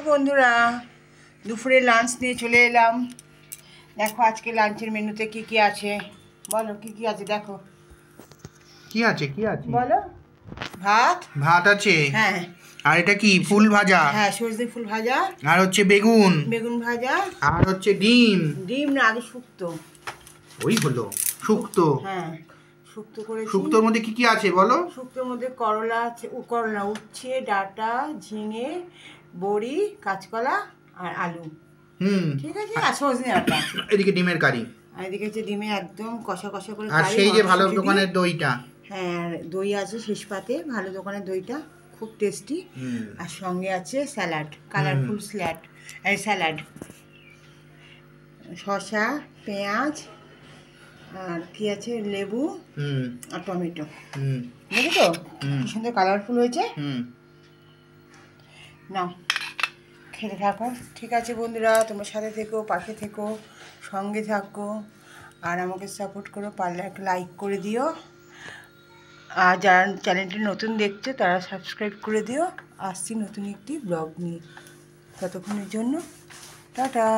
বন্ধুরা, দুপুরে লাঞ্চ নিয়ে চলে এলাম। দেখো আজকে লাঞ্চের মেনুতে কি কি আছে, বলো কি কি আছে। দেখো কি আছে বলো। ভাত আছে। হ্যাঁ। আর এটা কি ফুল ভাজা? হ্যাঁ, সরষে ফুল ভাজা। আর হচ্ছে বেগুন ভাজা। আর হচ্ছে ডিম না, আগে শুক্তো। ওই হলো শুক্তো। হ্যাঁ, শুক্তো করেছি। শুক্তোর মধ্যে কি কি আছে বলো? শুক্তোর মধ্যে করলা আছে, করলা, উচ্ছে, ডাঁটা, ঝিঙে, বড়ি, কাঁচকলা আর আলু। ঠিক আছে। আর সজনে ডাঁটা। এদিকে ডিমের কারি। আর এদিকে হচ্ছে ডিমে একদম কষা কষা করে। আর সেই যে ভালো দোকানের দইটা। হ্যাঁ, দই আছে শেষ পাতে, ভালো দোকানের দইটা খুব টেস্টি। আর সঙ্গে আছে স্যালাড, কালারফুল স্যালাড, শসা, পেঁয়াজ, আর কি আছে, লেবু আর টমেটো। বুঝলি তো কি সুন্দর কালারফুল হয়েছে। না, খেতে থাকো। ঠিক আছে বন্ধুরা, তোমার সাথে থেকো, পাশে থেকো, সঙ্গে থাকো, আর আমাকে সাপোর্ট করো। পারলে একটা লাইক করে দিও। আর যারা চ্যানেলটি নতুন দেখছো তারা সাবস্ক্রাইব করে দিও। আসছি নতুন একটি ব্লগ নিয়ে। ততক্ষণের জন্য টাটা।